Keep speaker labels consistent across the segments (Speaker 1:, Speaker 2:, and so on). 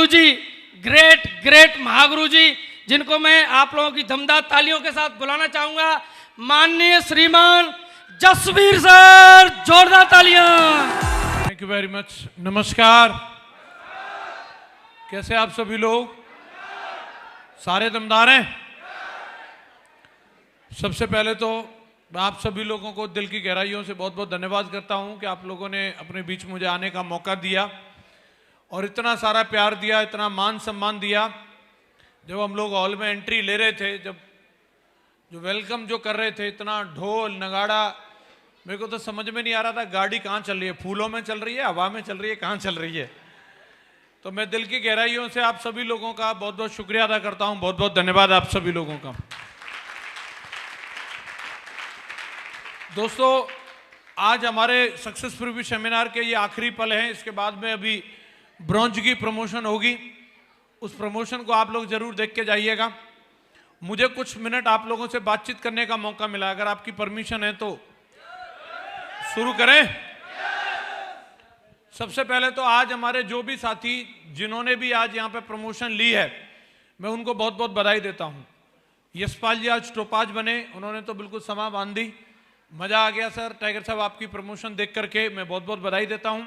Speaker 1: जी, great great Mahaguru जी, जिनको मैं आप लोगों की दमदार तालियों के साथ बुलाना चाहूंगा, माननीय श्रीमान जसवीर सर, जोरदार तालियां।
Speaker 2: Thank you very much. नमस्कार, कैसे आप सभी लोग? सारे दमदार हैं? सबसे पहले तो आप सभी लोगों को दिल की गहराइयों से बहुत बहुत धन्यवाद करता हूं कि आप लोगों ने अपने बीच मुझे आने का मौका दिया और इतना सारा प्यार दिया, इतना मान सम्मान दिया। जब हम लोग हॉल में एंट्री ले रहे थे, जब जो वेलकम जो कर रहे थे, इतना ढोल नगाड़ा, मेरे को तो समझ में नहीं आ रहा था गाड़ी कहाँ चल रही है, फूलों में चल रही है, हवा में चल रही है, कहाँ चल रही है। तो मैं दिल की गहराइयों से आप सभी लोगों का बहुत बहुत शुक्रिया अदा करता हूँ, बहुत बहुत धन्यवाद आप सभी लोगों का। दोस्तों, आज हमारे सक्सेस प्रीव्यू सेमिनार के ये आखिरी पल हैं। इसके बाद में अभी ब्रॉन्ज की प्रमोशन होगी, उस प्रमोशन को आप लोग जरूर देख के जाइएगा। मुझे कुछ मिनट आप लोगों से बातचीत करने का मौका मिला, अगर आपकी परमिशन है तो शुरू करें। सबसे पहले तो आज हमारे जो भी साथी जिन्होंने भी आज यहाँ पे प्रमोशन ली है, मैं उनको बहुत बहुत बधाई देता हूँ। यशपाल जी आज टोपाज बने, उन्होंने तो बिल्कुल समा बांध दी, मजा आ गया सर। टाइगर साहब, आपकी प्रमोशन देख करके मैं बहुत बहुत बधाई देता हूँ।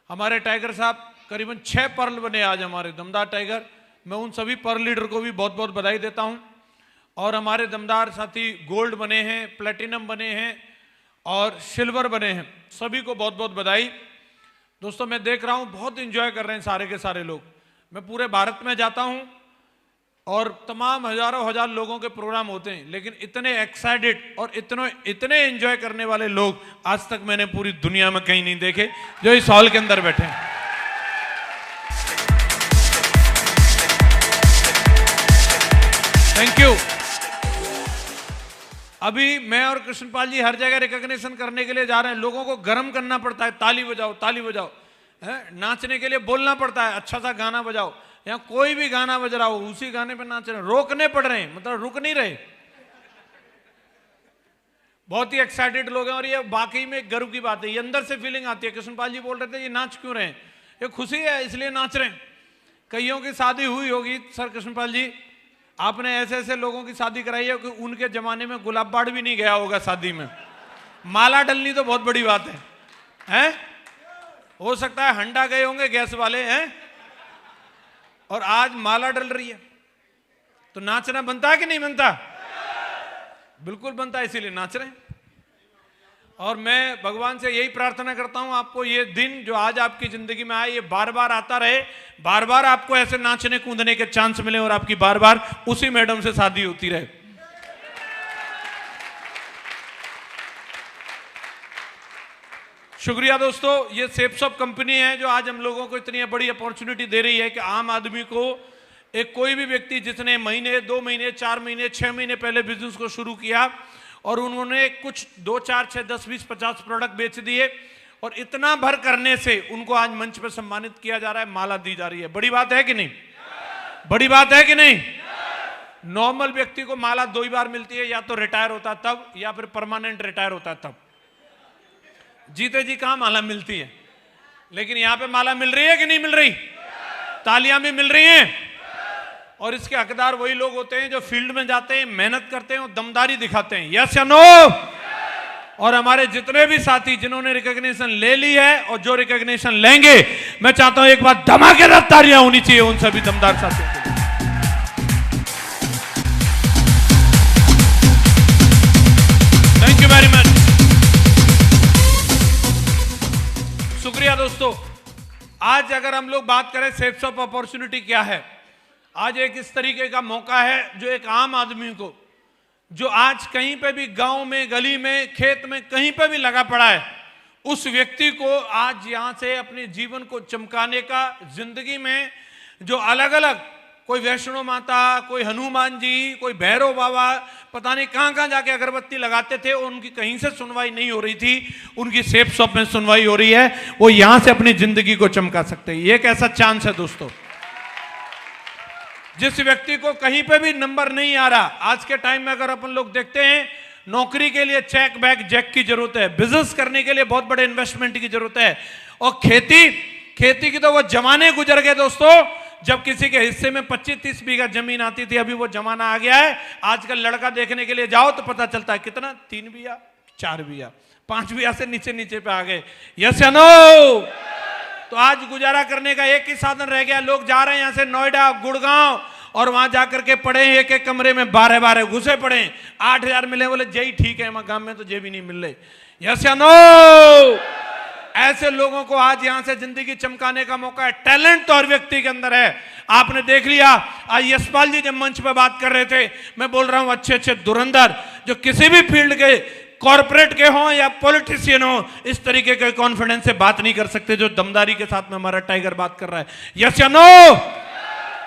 Speaker 2: हमारे टाइगर साहब करीबन 6 पर्ल बने आज हमारे दमदार टाइगर, मैं उन सभी पर्ल लीडर को भी बहुत बहुत बधाई देता हूँ। और हमारे दमदार साथी गोल्ड बने हैं, प्लेटिनम बने हैं और सिल्वर बने हैं, सभी को बहुत बहुत बधाई। दोस्तों, मैं देख रहा हूँ बहुत एंजॉय कर रहे हैं सारे के सारे लोग। मैं पूरे भारत में जाता हूँ और तमाम हजारों हजार लोगों के प्रोग्राम होते हैं, लेकिन इतने एक्साइटेड और इतने एंजॉय करने वाले लोग आज तक मैंने पूरी दुनिया में कहीं नहीं देखे जो इस हॉल के अंदर बैठे हैं। Thank you. अभी मैं और कृष्णपाल जी हर जगह रिकॉग्निशन करने के लिए जा रहे हैं। लोगों को गर्म करना पड़ता है, ताली बजाओ ताली बजाओ, नाचने के लिए बोलना पड़ता है, अच्छा सा गाना बजाओ। यहाँ कोई भी गाना बज रहा हो, उसी गाने पे नाच रहे हैं, रोकने पड़ रहे हैं, मतलब रुक नहीं रहे। बहुत ही एक्साइटेड लोग हैं और ये वाकई में गर्व की बात है, ये अंदर से फीलिंग आती है। कृष्णपाल जी बोल रहे थे ये नाच क्यों रहे हैं, ये खुशी है इसलिए नाच रहे हैं। कईयों की शादी हुई होगी, सर कृष्णपाल जी आपने ऐसे ऐसे लोगों की शादी कराई है कि उनके जमाने में गुलाब बाड़ भी नहीं गया होगा शादी में। माला डलनी तो बहुत बड़ी बात है? हो सकता है हंडा गए होंगे गैस वाले हैं, और आज माला डल रही है। तो नाचना बनता है कि नहीं बनता? बिल्कुल बनता है, इसीलिए नाच रहे हैं। और मैं भगवान से यही प्रार्थना करता हूं, आपको ये दिन जो आज आपकी जिंदगी में आए, ये बार बार आता रहे, बार बार आपको ऐसे नाचने कूदने के चांस मिले और आपकी बार बार उसी मैडम से शादी होती रहे। शुक्रिया दोस्तों। ये सेप्सॉप कंपनी है जो आज हम लोगों को इतनी बड़ी अपॉर्चुनिटी दे रही है कि आम आदमी को, एक कोई भी व्यक्ति जिसने महीने 2 महीने 4 महीने 6 महीने पहले बिजनेस को शुरू किया और उन्होंने कुछ 2 4 6 10 20 50 प्रोडक्ट बेच दिए, और इतना भर करने से उनको आज मंच पर सम्मानित किया जा रहा है, माला दी जा रही है। बड़ी बात है कि नहीं? बड़ी बात है कि नहीं? नॉर्मल व्यक्ति को माला 2 ही बार मिलती है, या तो रिटायर होता तब, या फिर परमानेंट रिटायर होता तब। जीते जी कहां माला मिलती है, लेकिन यहां पे माला मिल रही है कि नहीं मिल रही? तालियां भी मिल रही हैं। और इसके हकदार वही लोग होते हैं जो फील्ड में जाते हैं, मेहनत करते हैं और दमदारी दिखाते हैं। यस या नो? और हमारे जितने भी साथी जिन्होंने रिकॉग्निशन ले ली है और जो रिकॉग्निशन लेंगे, मैं चाहता हूं एक बार धमाकेदार तालियां होनी चाहिए उन सभी दमदार साथियों के लिए। Thank you very much. शुक्रिया दोस्तों। आज अगर हम लोग बात करें सेप्सॉप अपॉर्चुनिटी क्या है, आज एक इस तरीके का मौका है जो एक आम आदमी को, जो आज कहीं पे भी गांव में, गली में, खेत में, कहीं पे भी लगा पड़ा है, उस व्यक्ति को आज यहां से अपने जीवन को चमकाने का, जिंदगी में जो अलग अलग, कोई वैष्णो माता, कोई हनुमान जी, कोई भैरव बाबा, पता नहीं कहां कहां जाके अगरबत्ती लगाते थे, उनकी कहीं से सुनवाई नहीं हो रही थी, उनकी सेप्सॉप में सुनवाई हो रही है। वो यहां से अपनी जिंदगी को चमका सकते हैं। ये एक ऐसा चांस है दोस्तों। जिस व्यक्ति को कहीं पे भी नंबर नहीं आ रहा, आज के टाइम में अगर अपन लोग देखते हैं, नौकरी के लिए चेक बैक जैक की जरूरत है, बिजनेस करने के लिए बहुत बड़े इन्वेस्टमेंट की जरूरत है, और खेती की तो वो जमाने गुजर गए दोस्तों जब किसी के हिस्से में 25-30 बीघा जमीन आती थी, अभी वो जमाना आ गया है। आजकल लड़का देखने के लिए जाओ तो पता चलता है कितना, 3 बीघा, 4 बीघा, 5 बीघा से नीचे नीचे पे आ गए। यस या नो? तो आज गुजारा करने का एक ही साधन रह गया। लोग जा रहे हैं यहां से नोएडा, गुड़गांव, और वहां जाकर के पड़े एक एक कमरे में 12-12 घुसे पड़े, 8,000 मिले, बोले जय ठीक है, गांव में तो जे भी नहीं मिल रहे। यस या नो? ऐसे लोगों को आज यहां से जिंदगी चमकाने का मौका है। टैलेंट तो हर व्यक्ति के अंदर है। आपने देख लिया, आज यशपाल जी जब मंच पर बात कर रहे थे, मैं बोल रहा हूं अच्छे अच्छे धुरंधर जो किसी भी फील्ड के, कॉर्पोरेट के हों या पॉलिटिशियन हो, इस तरीके के कॉन्फिडेंस से बात नहीं कर सकते जो दमदारी के साथ में हमारा टाइगर बात कर रहा है। यस या नो?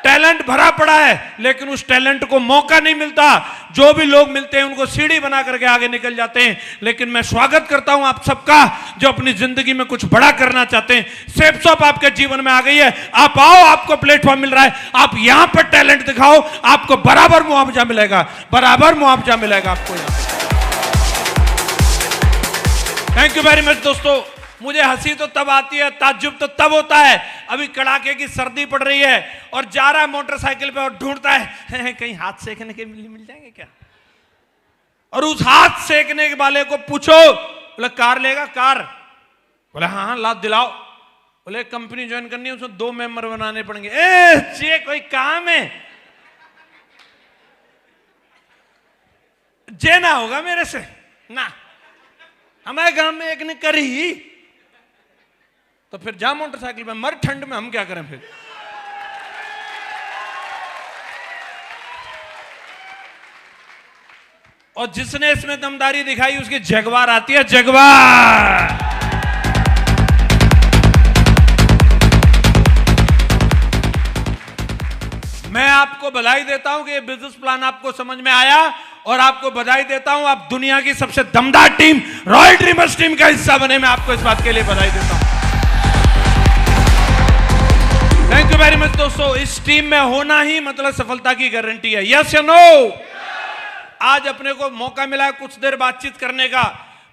Speaker 2: टैलेंट भरा पड़ा है, लेकिन उस टैलेंट को मौका नहीं मिलता। जो भी लोग मिलते हैं उनको सीढ़ी बना करके आगे निकल जाते हैं। लेकिन मैं स्वागत करता हूं आप सबका जो अपनी जिंदगी में कुछ बड़ा करना चाहते हैं। सेफ शॉप आपके जीवन में आ गई है, आप आओ, आपको प्लेटफॉर्म मिल रहा है, आप यहां पर टैलेंट दिखाओ, आपको बराबर मुआवजा मिलेगा, बराबर मुआवजा मिलेगा आपको यहां। थैंक यू वेरी मच दोस्तों। मुझे हंसी तो तब आती है, ताज्जुब तो तब होता है, अभी कड़ाके की सर्दी पड़ रही है और जा रहा है मोटरसाइकिल पे और ढूंढता है कहीं हाथ सेकने के मिल जाएंगे क्या, और उस हाथ सेकने वाले को पूछो, बोले कार लेगा? कार? बोले हाँ ला दिलाओ। बोले कंपनी ज्वाइन करनी है, उसमें 2 मेंबर बनाने पड़ेंगे। चे कोई काम है? जे ना होगा मेरे से ना, हमारे गांव में एक ने करी, तो फिर जा मोटरसाइकिल पे मर, ठंड में हम क्या करें फिर। और जिसने इसमें दमदारी दिखाई उसकी जगवार आती है, जगवार। मैं आपको बधाई देता हूं कि ये बिजनेस प्लान आपको समझ में आया, और आपको बधाई देता हूं आप दुनिया की सबसे दमदार टीम रॉयल ड्रीमर्स टीम का हिस्सा बने। मैं आपको इस बात के लिए बधाई देता हूं। थैंक यू वेरी मच दोस्तों। इस टीम में होना ही मतलब सफलता की गारंटी है। यस या नो? आज अपने को मौका मिला है कुछ देर बातचीत करने का।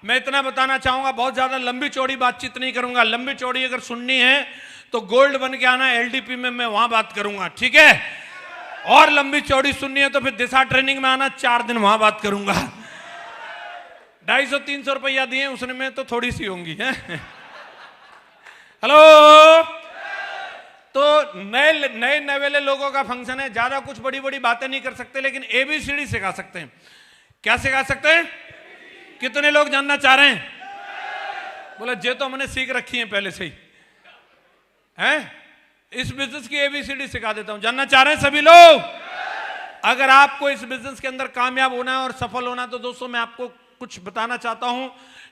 Speaker 2: मैं इतना बताना चाहूंगा, बहुत ज्यादा लंबी चौड़ी बातचीत नहीं करूंगा। लंबी चौड़ी अगर सुननी है तो गोल्ड बन के आना, एलडीपी में मैं वहां बात करूंगा, ठीक है? और लंबी चौड़ी सुननी है तो फिर दिशा ट्रेनिंग में आना, 4 दिन वहां बात करूंगा। 250-300 रुपया दिए उसने में तो थोड़ी सी होंगी है। हेलो, तो नए नवेले लोगों का फंक्शन है, ज्यादा कुछ बड़ी बड़ी बातें नहीं कर सकते, लेकिन एबीसीडी सिखा सकते हैं। क्या सिखा सकते हैं? कितने लोग जानना चाह रहे हैं? बोले जे तो हमने सीख रखी है पहले से ही हैं। इस बिजनेस की एबीसीडी सिखा देता हूं। जानना चाह रहे हैं सभी लोग? अगर आपको इस बिजनेस के अंदर कामयाब होना है और सफल होना है तो दोस्तों मैं आपको कुछ बताना चाहता हूं।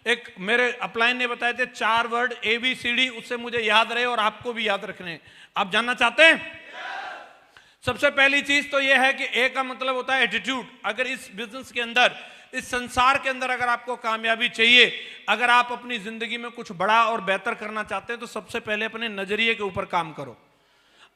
Speaker 2: एक मेरे अपलाइन ने बताए थे 4 वर्ड एबीसीडी, उससे मुझे याद रहे और आपको भी याद रखने हैं। आप जानना चाहते हैं? सबसे पहली चीज तो यह है कि ए का मतलब होता है एटीट्यूड। अगर इस बिजनेस के अंदर, इस संसार के अंदर अगर आपको कामयाबी चाहिए, अगर आप अपनी जिंदगी में कुछ बड़ा और बेहतर करना चाहते हैं तो सबसे पहले अपने नजरिए के ऊपर काम करो।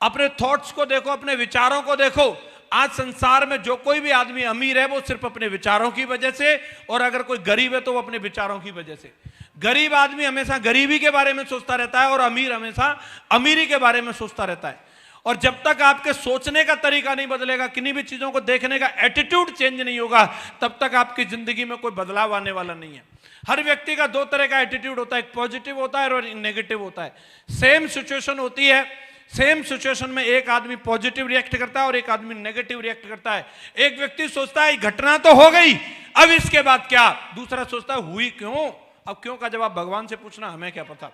Speaker 2: अपने थॉट्स को देखो, अपने विचारों को देखो। आज संसार में जो कोई भी आदमी अमीर है वो सिर्फ अपने विचारों की वजह से, और अगर कोई गरीब है तो वो अपने विचारों की वजह से। गरीब आदमी हमेशा गरीबी के बारे में सोचता रहता है और अमीर हमेशा अमीरी के बारे में सोचता रहता है। और जब तक आपके सोचने का तरीका नहीं बदलेगा, किन्हीं भी चीजों को देखने का एटीट्यूड चेंज नहीं होगा, तब तक आपकी जिंदगी में कोई बदलाव आने वाला नहीं है। हर व्यक्ति का 2 तरह का एटीट्यूड होता है, एक पॉजिटिव होता है और एक नेगेटिव होता है। सेम सिचुएशन होती है, सेम सिचुएशन में एक आदमी पॉजिटिव रिएक्ट करता है और एक आदमी नेगेटिव रिएक्ट करता है। एक व्यक्ति सोचता है घटना तो हो गई, अब इसके बाद क्या? दूसरा सोचता है हुई क्यों? अब क्यों का जवाब भगवान से पूछना, हमें क्या पता।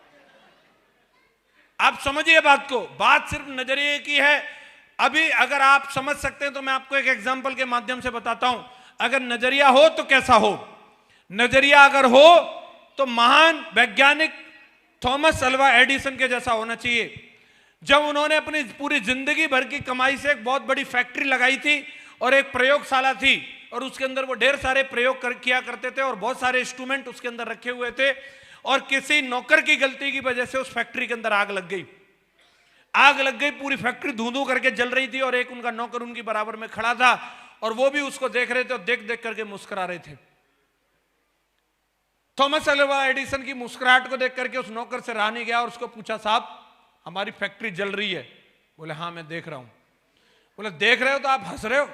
Speaker 2: आप समझिए बात को, बात सिर्फ नजरिए की है। अभी अगर आप समझ सकते हैं तो मैं आपको एक एग्जांपल के माध्यम से बताता हूं। अगर नजरिया हो तो कैसा हो? नजरिया अगर हो तो महान वैज्ञानिक थॉमस अल्वा एडिसन के जैसा होना चाहिए। जब उन्होंने अपनी पूरी जिंदगी भर की कमाई से एक बहुत बड़ी फैक्ट्री लगाई थी और एक प्रयोगशाला थी, और उसके अंदर वो ढेर सारे प्रयोग किया करते थे और बहुत सारे इंस्ट्रूमेंट उसके अंदर रखे हुए थे। और किसी नौकर की गलती की वजह से उस फैक्ट्री के अंदर आग लग गई। आग लग गई, पूरी फैक्ट्री धुआं करके जल रही थी और एक उनका नौकर उनकी बराबर में खड़ा था और वो भी उसको देख रहे थे और देख देख करके मुस्कुरा रहे थे। थॉमस अल्वा एडिसन की मुस्कुराहट को देख करके उस नौकर से रहा नहीं गया और उसको पूछा, साहब हमारी फैक्ट्री जल रही है, बोले हाँ मैं देख रहा हूं। बोले देख रहे हो तो आप हंस रहे हो,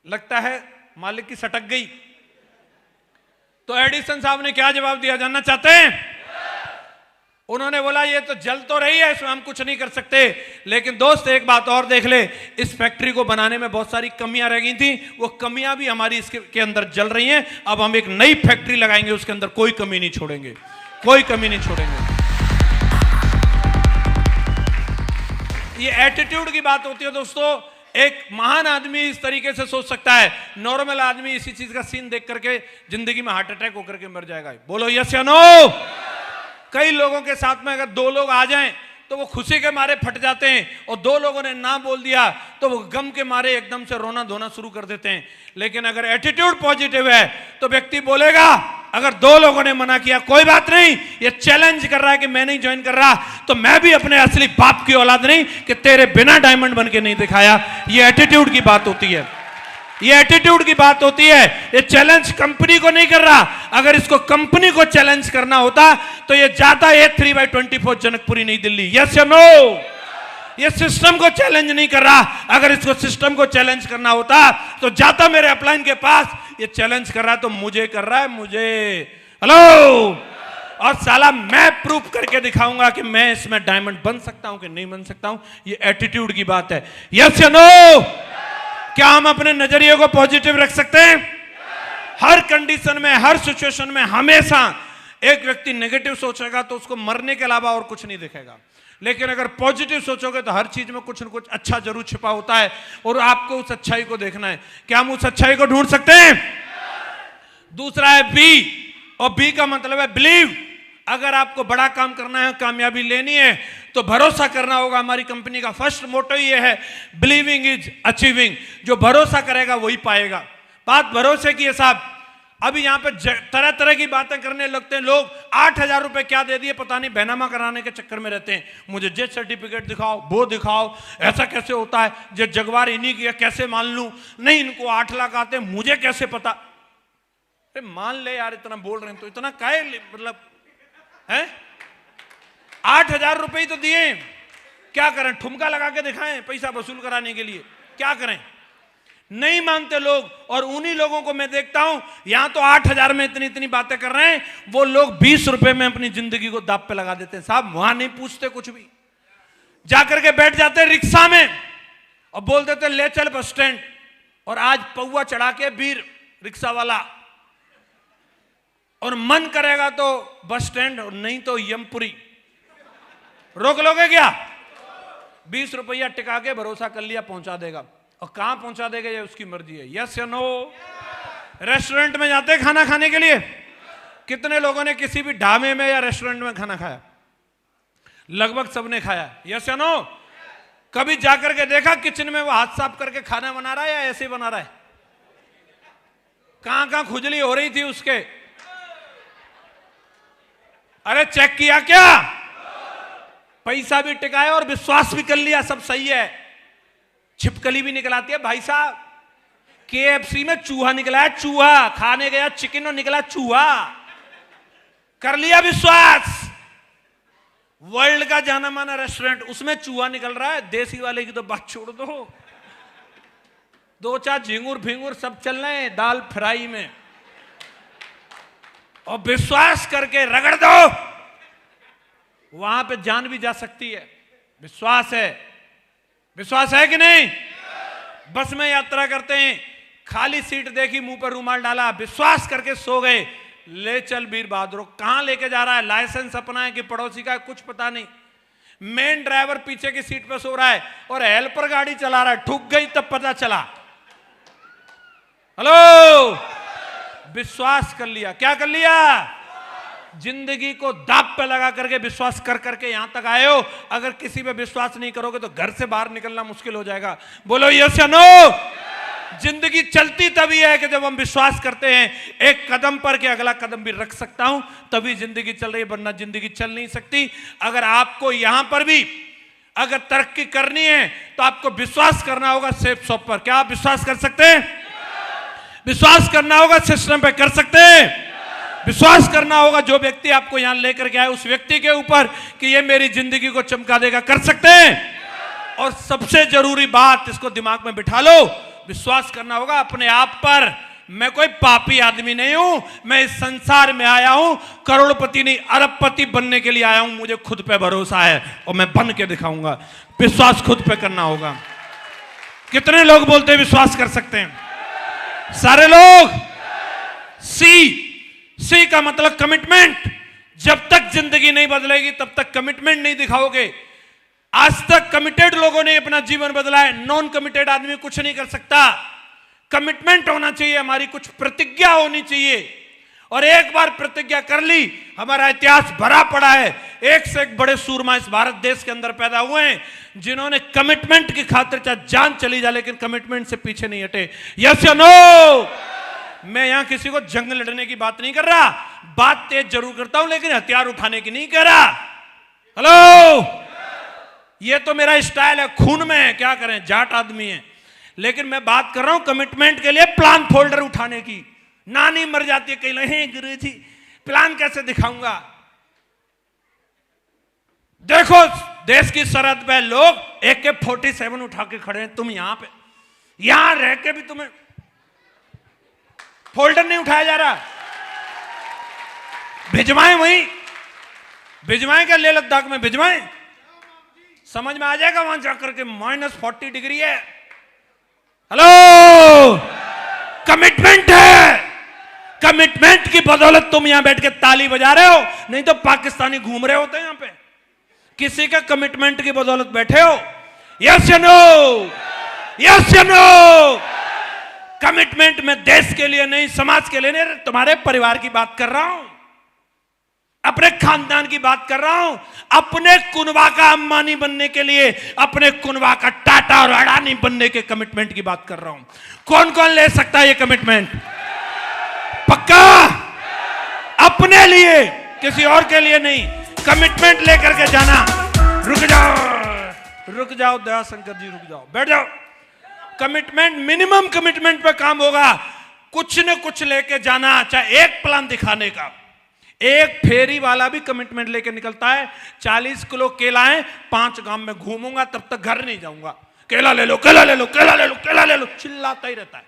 Speaker 2: लगता है मालिक की सटक गई। तो एडिसन साहब ने क्या जवाब दिया जानना चाहते हैं? उन्होंने बोला ये तो जल तो रही है, इसमें हम कुछ नहीं कर सकते, लेकिन दोस्त एक बात और देख ले, इस फैक्ट्री को बनाने में बहुत सारी कमियां रह गई थी, वो कमियां भी हमारी इसके अंदर जल रही हैं। अब हम एक नई फैक्ट्री लगाएंगे, उसके अंदर कोई कमी नहीं छोड़ेंगे, कोई कमी नहीं छोड़ेंगे। ये एटीट्यूड की बात होती है दोस्तों। एक महान आदमी इस तरीके से सोच सकता है, नॉर्मल आदमी इसी चीज का सीन देख करके जिंदगी में हार्ट अटैक होकर के मर जाएगा। बोलो यस या नो। कई लोगों के साथ में अगर दो लोग आ जाएं तो वो खुशी के मारे फट जाते हैं, और दो लोगों ने ना बोल दिया तो वो गम के मारे एकदम से रोना धोना शुरू कर देते हैं। लेकिन अगर एटीट्यूड पॉजिटिव है तो व्यक्ति बोलेगा, अगर दो लोगों ने मना किया कोई बात नहीं, ये चैलेंज कर रहा है कि मैं नहीं ज्वाइन कर रहा, तो मैं भी अपने असली बाप की औलाद नहीं कि तेरे बिना डायमंड बन के नहीं दिखाया। ये एटीट्यूड की बात होती है, ये एटीट्यूड की बात होती है। ये चैलेंज कंपनी को नहीं कर रहा, अगर इसको कंपनी को चैलेंज करना होता तो ये जाता है 3/24 जनकपुरी नई दिल्ली। यस या नो। ये सिस्टम को चैलेंज नहीं कर रहा, अगर इसको सिस्टम को चैलेंज करना होता तो जाता मेरे अपलाइन के पास। ये चैलेंज कर रहा है तो मुझे कर रहा है, मुझे। हेलो। और साला मैं प्रूफ करके दिखाऊंगा कि मैं इसमें डायमंड बन सकता हूं कि नहीं बन सकता हूं। ये एटीट्यूड की बात है। यस या नो। क्या हम अपने नजरिए को पॉजिटिव रख सकते हैं? हर कंडीशन में, हर सिचुएशन में हमेशा एक व्यक्ति नेगेटिव सोचेगा तो उसको मरने के अलावा और कुछ नहीं दिखेगा, लेकिन अगर पॉजिटिव सोचोगे तो हर चीज में कुछ न कुछ अच्छा जरूर छिपा होता है, और आपको उस अच्छाई को देखना है। क्या हम उस अच्छाई को ढूंढ सकते हैं? दूसरा है बी, और बी का मतलब है बिलीव। अगर आपको बड़ा काम करना है, कामयाबी लेनी है, तो भरोसा करना होगा। हमारी कंपनी का फर्स्ट मोटो ये है, बिलीविंग इज अचीविंग। जो भरोसा करेगा वही पाएगा। बात भरोसे की है साहब। अभी यहाँ पे तरह तरह की बातें करने लगते हैं लोग। 8,000 रुपए क्या दे दिए पता नहीं, बैनामा कराने के चक्कर में रहते हैं। मुझे जेट सर्टिफिकेट दिखाओ, वो दिखाओ, ऐसा कैसे होता है, जे जगवार इन्हीं की है, कैसे मान लूं? नहीं, इनको 8 लाख आते, मुझे कैसे पता? अरे मान ले यार, इतना बोल रहे हैं तो इतना काहे मतलब है? 8,000 रुपए ही तो दिए, क्या करें? ठुमका लगा के दिखाएं पैसा वसूल कराने के लिए? क्या करें? नहीं मानते लोग। और उन्हीं लोगों को मैं देखता हूं, यहां तो 8,000 में इतनी इतनी बातें कर रहे हैं, वो लोग 20 रुपए में अपनी जिंदगी को दांव पे लगा देते हैं। साहब वहां नहीं पूछते कुछ भी, जाकर के बैठ जाते हैं रिक्शा में और बोल देते ले चल बस स्टैंड। और आज पौवा चढ़ा के वीर रिक्शा वाला, और मन करेगा तो बस स्टैंड, और नहीं तो यमपुरी। रोक लोगे क्या? 20 रुपया टिका के भरोसा कर लिया पहुंचा देगा, और कहां पहुंचा देगा ये उसकी मर्जी है। यस या नो। रेस्टोरेंट में जाते हैं खाना खाने के लिए, कितने लोगों ने किसी भी ढाबे में या रेस्टोरेंट में खाना खाया? लगभग सबने खाया। यस या नो। कभी जाकर के देखा किचन में वो हाथ साफ करके खाना बना रहा है या ऐसे बना रहा है? कहां कहां खुजली हो रही थी उसके? अरे चेक किया क्या? पैसा भी टिकाया और विश्वास भी कर लिया, सब सही है। छिपकली भी निकल आती है भाई साहब। KFC में चूहा निकला है, चूहा खाने गया चिकन और निकला चूहा, कर लिया विश्वास। वर्ल्ड का जाना माना रेस्टोरेंट, उसमें चूहा निकल रहा है, देसी वाले की तो बात छोड़ दो। 2-4 झिंगुर फिंगुर सब चल रहे हैं दाल फ्राई में, और विश्वास करके रगड़ दो, वहां पे जान भी जा सकती है। विश्वास है, विश्वास है कि नहीं? बस में यात्रा करते हैं, खाली सीट देखी, मुंह पर रुमाल डाला, विश्वास करके सो गए। ले चल वीर बहादुर, कहां लेके जा रहा है? लाइसेंस अपना है कि पड़ोसी का है, कुछ पता नहीं। मेन ड्राइवर पीछे की सीट पर सो रहा है और हेल्पर गाड़ी चला रहा है, ठुक गई तब पता चला। हेलो। विश्वास कर लिया। क्या कर लिया? जिंदगी को दांव पे लगा करके विश्वास कर करके यहां तक आए हो। अगर किसी पे विश्वास नहीं करोगे तो घर से बाहर निकलना मुश्किल हो जाएगा। बोलो यस या नो। जिंदगी चलती तभी है कि जब हम विश्वास करते हैं एक कदम पर कि अगला कदम भी रख सकता हूं, तभी जिंदगी चल रही है, वरना जिंदगी चल नहीं सकती। अगर आपको यहां पर भी अगर तरक्की करनी है तो आपको विश्वास करना होगा सेफ शॉप पर। क्या आप विश्वास कर सकते हैं? विश्वास करना होगा सिस्टम पे, कर सकते हैं? विश्वास करना होगा जो व्यक्ति आपको यहां लेकर के आए उस व्यक्ति के ऊपर कि ये मेरी जिंदगी को चमका देगा, कर सकते हैं? और सबसे जरूरी बात, इसको दिमाग में बिठा लो, विश्वास करना होगा अपने आप पर। मैं कोई पापी आदमी नहीं हूं, मैं इस संसार में आया हूं करोड़पति नहीं अरबपति बनने के लिए आया हूं। मुझे खुद पे भरोसा है और मैं बन के दिखाऊंगा। विश्वास खुद पे करना होगा। कितने लोग बोलते हैं विश्वास कर सकते हैं? सारे लोग। सी का मतलब कमिटमेंट। जब तक जिंदगी नहीं बदलेगी तब तक कमिटमेंट नहीं दिखाओगे। आज तक कमिटेड लोगों ने अपना जीवन बदला है, नॉन कमिटेड आदमी कुछ नहीं कर सकता। कमिटमेंट होना चाहिए, हमारी कुछ प्रतिज्ञा होनी चाहिए, और एक बार प्रतिज्ञा कर ली, हमारा इतिहास भरा पड़ा है। एक से एक बड़े सूरमा इस भारत देश के अंदर पैदा हुए हैं जिन्होंने कमिटमेंट की खातिर चाहे जान चली जाए लेकिन कमिटमेंट से पीछे नहीं हटे। यस या नो? मैं यहां किसी को जंग लड़ने की बात नहीं कर रहा, बात तेज जरूर करता हूं लेकिन हथियार उठाने की नहीं कर रहा। हेलो, ये तो मेरा स्टाइल है, खून में है, क्या करें, जाट आदमी है। लेकिन मैं बात कर रहा हूं कमिटमेंट के लिए प्लान फोल्डर उठाने की। नानी मर जाती है, कहीं नहीं गुरुजी प्लान कैसे दिखाऊंगा? देखो देश की सरहद पे लोग AK-47 उठा के खड़े हैं, तुम यहां रह के भी तुम्हें फोल्डर नहीं उठाया जा रहा। भिजवाएं वहीं, भिजवाएं क्या, लेह लद्दाख में भिजवाएं, समझ में आ जाएगा वहां जाकर के -40 डिग्री है। हेलो, कमिटमेंट है। कमिटमेंट की बदौलत तुम यहां बैठ के ताली बजा रहे हो, नहीं तो पाकिस्तानी घूम रहे होते हैं यहां पे। किसी का कमिटमेंट की बदौलत बैठे हो। यस या नो? यस या नो? कमिटमेंट में देश के लिए नहीं, समाज के लिए नहीं, तुम्हारे परिवार की बात कर रहा हूं, अपने खानदान की बात कर रहा हूं, अपने कुनबा का अंबानी बनने के लिए, अपने कुनबा का टाटा और अडानी बनने के कमिटमेंट की बात कर रहा हूं। कौन कौन ले सकता है ये कमिटमेंट? पक्का? अपने लिए, किसी और के लिए नहीं। कमिटमेंट लेकर के जाना। रुक जाओ दयाशंकर जी, रुक जाओ, बैठ जाओ। कमिटमेंट, मिनिमम कमिटमेंट पे काम होगा। कुछ न कुछ लेके जाना, चाहे एक प्लान दिखाने का। एक फेरी वाला भी कमिटमेंट लेके निकलता है, 40 किलो केला है, 5 गांव में घूमूंगा तब तक घर नहीं जाऊंगा। केला ले लो, केला ले लो, केला ले लो, केला ले लो, चिल्लाता ही रहता है।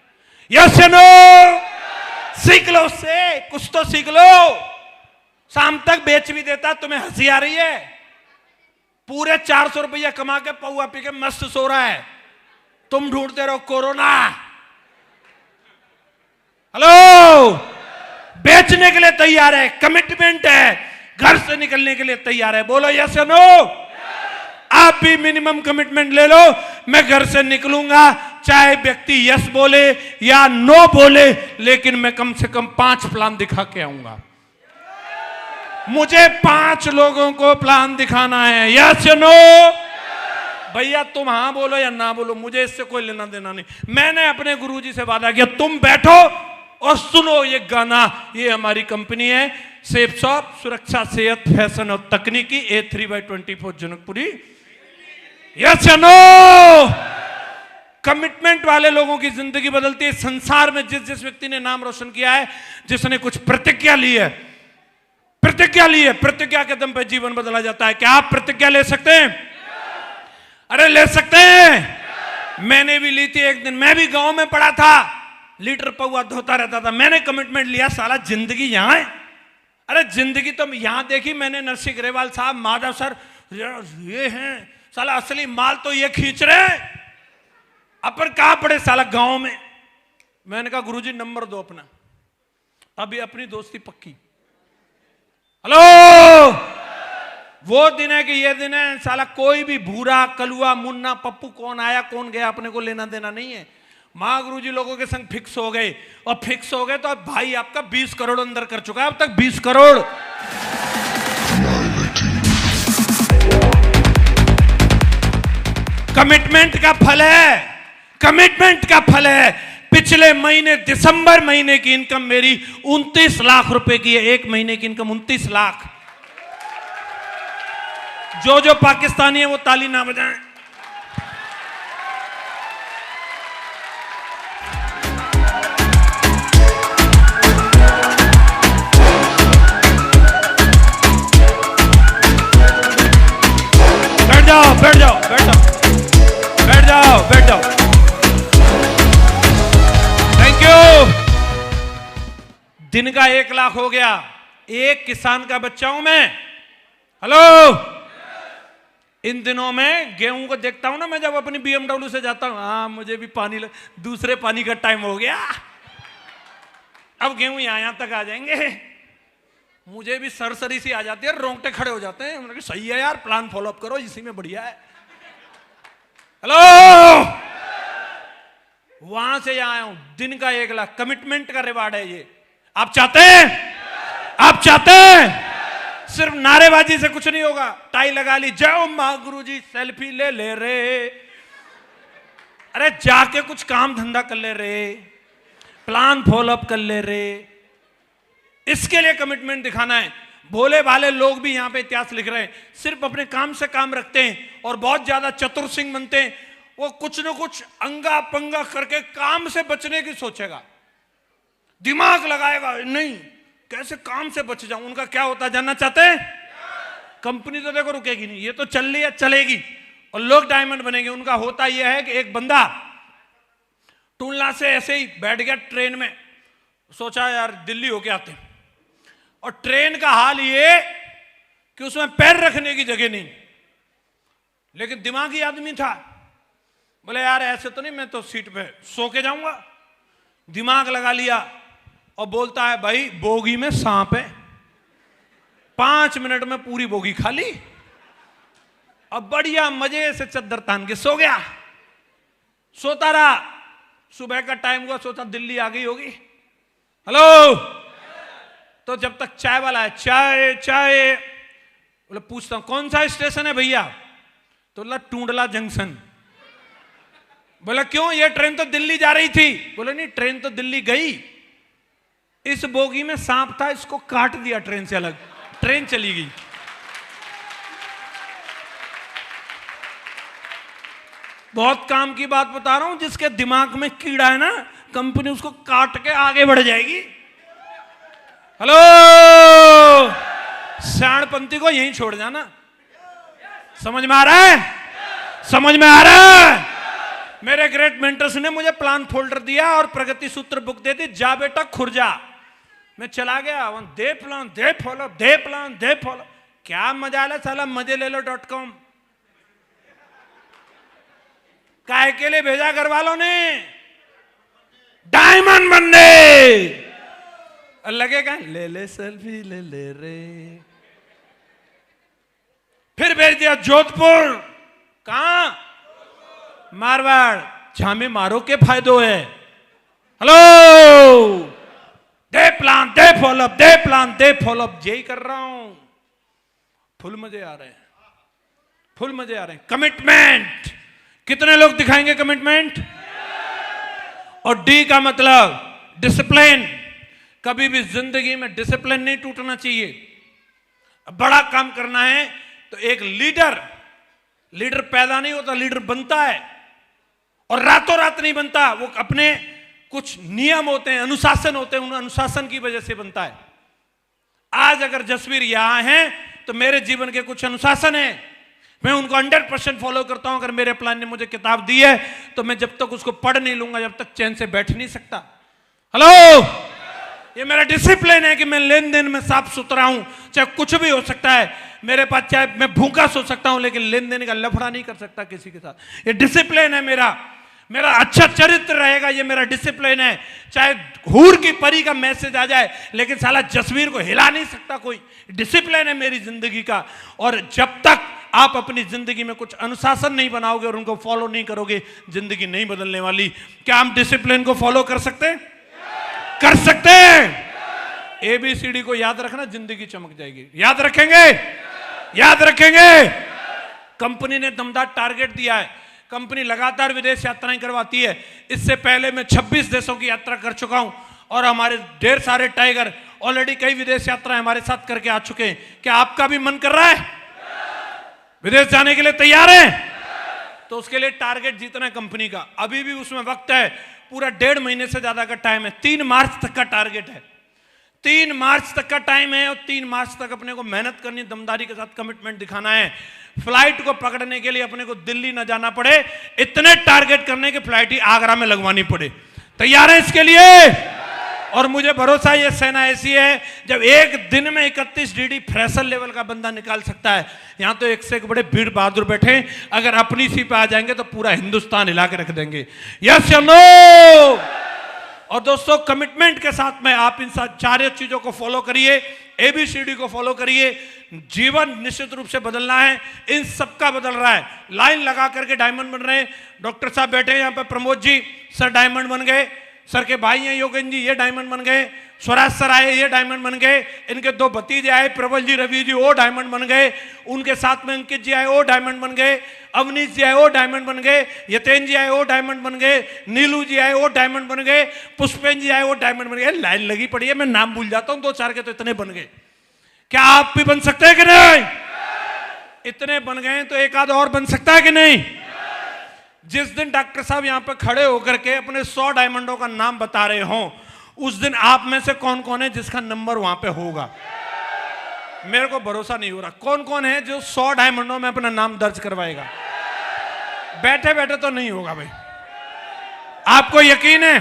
Speaker 2: यस या नो? सीख लो उससे, कुछ तो सीख लो। शाम तक बेच भी देता, तुम्हें हंसी आ रही है। पूरे 400 रुपया कमा के पौआ पी के मस्त सो रहा है, तुम ढूंढते रहो कोरोना। हेलो, बेचने के लिए तैयार है, कमिटमेंट है, घर से निकलने के लिए तैयार है। बोलो यस या नो? आप भी मिनिमम कमिटमेंट ले लो। मैं घर से निकलूंगा, चाहे व्यक्ति यस बोले या नो बोले, लेकिन मैं कम से कम 5 प्लान दिखा के आऊंगा। मुझे 5 लोगों को प्लान दिखाना है। यस या नो? भैया तुम हाँ बोलो या ना बोलो, मुझे इससे कोई लेना देना नहीं। मैंने अपने गुरुजी से वादा किया, तुम बैठो और सुनो ये गाना। ये हमारी कंपनी है सेफ शॉप, सुरक्षा, सेहत, फैशन और तकनीकी, A3/24 जनकपुरी। यस या नो? कमिटमेंट वाले लोगों की जिंदगी बदलती है। संसार में जिस जिस व्यक्ति ने नाम रोशन किया है, जिसने कुछ प्रतिज्ञा ली है, प्रतिज्ञा के दम पे जीवन बदला जाता है। क्या आप प्रतिज्ञा ले सकते हैं? अरे ले सकते हैं। मैंने भी ली थी एक दिन, मैं भी गांव में पड़ा था, लीटर पौआ धोता रहता था। मैंने कमिटमेंट लिया, साला जिंदगी यहां है। अरे जिंदगी तो यहां देखी मैंने, नरसिंह ग्रेवाल साहब, माधव सर, ये हैं साला असली माल तो ये खींच रहे हैं, अपन कहां पड़े साला गांव में। मैंने कहा गुरुजी नंबर दो अपना, अभी अपनी दोस्ती पक्की। हेलो, वो दिन है कि ये दिन है, साला कोई भी भूरा, कलुआ, मुन्ना, पप्पू कौन आया कौन गया अपने को लेना देना नहीं है। महागुरुजी लोगों के संग फिक्स हो गए, और फिक्स हो गए तो अब भाई आपका 20 करोड़ अंदर कर चुका है अब तक, 20 करोड़। कमिटमेंट का फल है, कमिटमेंट का फल है। पिछले महीने दिसंबर महीने की इनकम मेरी 29 लाख रुपए की है। एक महीने की इनकम 29 लाख। जो पाकिस्तानी है वो ताली ना बजाएं। बैठ जाओ, बैठ जाओ, बैठ जाओ। जाओ बैठ जाओ। Thank you. दिन का 1 लाख हो गया। एक किसान का बच्चा हूं मैं। हेलो। इन दिनों में गेहूं को देखता हूं ना, मैं जब अपनी BMW से जाता हूं, हाँ मुझे भी पानी दूसरे पानी का टाइम हो गया, अब गेहूं यहां तक आ जाएंगे। मुझे भी सरसरी सी आ जाती है, रोंगटे खड़े हो जाते हैं। मैंने कहा सही है यार, प्लान फॉलो अप करो, इसी में बढ़िया है। हेलो। वहां से यहां आया हूं। दिन का 1 लाख कमिटमेंट का रिवार्ड है ये। आप चाहते हैं? आप चाहते हैं? सिर्फ नारेबाजी से कुछ नहीं होगा। टाई लगा ली, जाओ मां गुरुजी सेल्फी ले ले रे। अरे जाके कुछ काम धंधा कर ले रे, प्लान फॉलो अप कर ले रे। इसके लिए कमिटमेंट दिखाना है। भोले भाले लोग भी यहां पे इतिहास लिख रहे हैं, सिर्फ अपने काम से काम रखते हैं और बहुत ज्यादा चतुर सिंह बनते हैं। वो कुछ न कुछ अंगा पंगा करके काम से बचने की सोचेगा, दिमाग लगाएगा, नहीं कैसे काम से बच जाऊं। उनका क्या होता है जानना चाहते हैं? कंपनी तो देखो रुकेगी नहीं, ये तो चल रही है, चलेगी और लोग डायमंड बनेंगे। उनका होता यह है कि एक बंदा टूलना से ऐसे ही बैठ गया ट्रेन में, सोचा यार दिल्ली होके आते हैं, और ट्रेन का हाल ये कि उसमें पैर रखने की जगह नहीं, लेकिन दिमागी आदमी था। बोले यार ऐसे तो नहीं, मैं तो सीट पे सो के जाऊंगा। दिमाग लगा लिया और बोलता है भाई बोगी में सांप है। 5 मिनट में पूरी बोगी खाली। अब बढ़िया मजे से चद्दर तान के सो गया। सोता रहा, सुबह का टाइम हुआ, सोचा दिल्ली आ गई होगी। हेलो। तो जब तक चाय वाला है, चाय चाय, बोले पूछता हूं कौन सा स्टेशन है भैया? तो बोला टूंडला जंक्शन। बोला क्यों, ये ट्रेन तो दिल्ली जा रही थी। बोले नहीं, ट्रेन तो दिल्ली गई, इस बोगी में सांप था, इसको काट दिया ट्रेन से अलग, ट्रेन चली गई। बहुत काम की बात बता रहा हूं। जिसके दिमाग में कीड़ा है ना, कंपनी उसको काट के आगे बढ़ जाएगी। हेलो। शाणपंथी को यहीं छोड़ जाना। समझ में आ रहा है? समझ में आ रहा है? मेरे ग्रेट मेंटर्स ने मुझे प्लान फोल्डर दिया और प्रगति सूत्र बुक दे दी, जा बेटा खुर्जा। मैं चला गया, दे plan they follow, they plan they follow. क्या मजा आया साला, मजे ले लो .com। काहे के लिए भेजा घर वालों ने? डायमंड बनने। लगेगा ले ले सेल्फी ले ले रे। फिर भेज दिया जोधपुर। कहां? मारवाड़। झामे मारो के फायदो है। हेलो। दे प्लान दे फॉलोअप, दे प्लान दे फॉलोअप, यही कर रहा हूं। फुल मजे आ रहे हैं, फुल मजे आ रहे हैं। कमिटमेंट। कितने लोग दिखाएंगे कमिटमेंट? और डी का मतलब डिसिप्लिन। कभी भी जिंदगी में डिसिप्लिन नहीं टूटना चाहिए। बड़ा काम करना है तो एक लीडर पैदा नहीं होता, लीडर बनता है। और रातों रात नहीं बनता, वो अपने कुछ नियम होते हैं, अनुशासन होते हैं, उन अनुशासन की वजह से बनता है। आज अगर जसवीर यहां है तो मेरे जीवन के कुछ अनुशासन है, मैं उनको 100% फॉलो करता हूं। अगर मेरे प्लान ने मुझे किताब दी है तो मैं जब तक उसको पढ़ नहीं लूंगा, जब तक चैन से बैठ नहीं सकता। हेलो। ये मेरा डिसिप्लिन है कि मैं लेन देन में साफ सुथरा हूं, चाहे कुछ भी हो सकता है मेरे पास, चाहे मैं भूखा सो सकता हूं, लेकिन लेन देन का लफड़ा नहीं कर सकता किसी के साथ। ये डिसिप्लिन है मेरा अच्छा चरित्र रहेगा, ये मेरा डिसिप्लिन है। चाहे हूर की परी का मैसेज आ जाए, लेकिन साला जसवीर को हिला नहीं सकता कोई। डिसिप्लिन है मेरी जिंदगी का। और जब तक आप अपनी जिंदगी में कुछ अनुशासन नहीं बनाओगे और उनको फॉलो नहीं करोगे, जिंदगी नहीं बदलने वाली। क्या हम डिसिप्लिन को फॉलो कर सकते हैं? कर सकते हैं। ABCD को याद रखना, जिंदगी चमक जाएगी। याद रखेंगे? याद रखेंगे। कंपनी ने दमदार टारगेट दिया है। कंपनी लगातार विदेश यात्राएं करवाती है। इससे पहले मैं 26 देशों की यात्रा कर चुका हूं और हमारे ढेर सारे टाइगर ऑलरेडी कई विदेश यात्राएं हमारे साथ करके आ चुके हैं। क्या आपका भी मन कर रहा है? विदेश जाने के लिए तैयार है? तो उसके लिए टारगेट जीतना है कंपनी का। अभी भी उसमें वक्त है, पूरा 1.5 महीने से ज्यादा का टाइम है। 3 मार्च तक का टारगेट है। 3 मार्च तक का टाइम है और 3 मार्च तक अपने को मेहनत करनी, दमदारी के साथ कमिटमेंट दिखाना है। फ्लाइट को पकड़ने के लिए अपने को दिल्ली न जाना पड़े, इतने टारगेट करने की फ्लाइट ही आगरा में लगवानी पड़े। तैयार है इसके लिए? और मुझे भरोसा है ये सेना ऐसी है, जब एक दिन में 31 DD फ्रेशर लेवल का बंदा निकाल सकता है। यहां तो एक से एक बड़े वीर बहादुर बैठे हैं, अगर अपनी सी पे आ जाएंगे तो पूरा हिंदुस्तान हिला के रख देंगे। यस या नो? और दोस्तों, कमिटमेंट के साथ में आप इन चारों चीजों को फॉलो करिए, ABCD को फॉलो करिए। जीवन निश्चित रूप से बदलना है, इन सबका बदल रहा है। लाइन लगा करके डायमंड बन रहे हैं। डॉक्टर साहब बैठे हैं यहाँ पे, प्रमोद जी सर डायमंड बन गए, सर के भाई हैं योगेंद्र जी, ये डायमंड बन गए, स्वराज सर आए, ये डायमंड बन गए, इनके 2 भतीजे आए, प्रबल जी, रवि जी, वो डायमंड बन गए, उनके साथ में अंकित जी आए, वो डायमंड बन गए, अवनीश जी आए, वो डायमंड बन गए, यतेन जी आए, वो डायमंड बन गए, नीलू जी आए, वो डायमंड बन गए, पुष्पेन जी आए, वो डायमंड बन गए। लाइन लगी पड़ी है, मैं नाम भूल जाता हूं, 2-4 के तो इतने बन गए। क्या आप भी बन सकते हैं कि नहीं? इतने बन गए तो एक आध और बन सकता है कि नहीं? जिस दिन डॉक्टर साहब यहां पे खड़े होकर के अपने 100 डायमंडों का नाम बता रहे हों, उस दिन आप में से कौन कौन है जिसका नंबर वहां पे होगा? मेरे को भरोसा नहीं हो रहा। कौन कौन है जो 100 डायमंडों में अपना नाम दर्ज करवाएगा? बैठे बैठे तो नहीं होगा भाई। आपको यकीन है?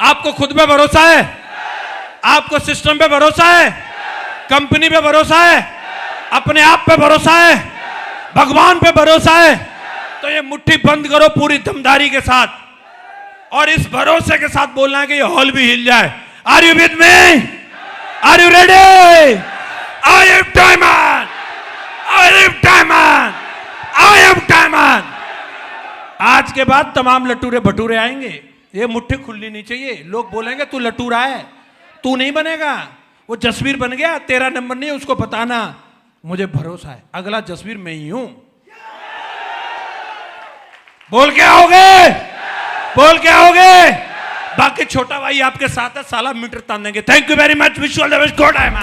Speaker 2: आपको खुद पे भरोसा है? आपको सिस्टम पे भरोसा है? कंपनी पे भरोसा है? अपने आप पे भरोसा है? भगवान पे भरोसा है? तो ये मुट्ठी बंद करो पूरी दमदारी के साथ, और इस भरोसे के साथ बोलना है कि ये हॉल भी हिल जाए। Are you with me? Are you ready? I am diamond, I am diamond, I am diamond. आज के बाद तमाम लटूरे भटूरे आएंगे, ये मुट्ठी खुलनी नहीं चाहिए। लोग बोलेंगे तू लटूरा है, तू नहीं बनेगा। वो जसवीर बन गया, तेरा नंबर नहीं है, उसको बताना। मुझे भरोसा है अगला जसवीर मैं ही हूं। बोल के आओगे? बोल के आओगे? बाकी छोटा भाई आपके साथ है, साला मीटर तान देंगे। Thank you very much, wish you all the best, God I am.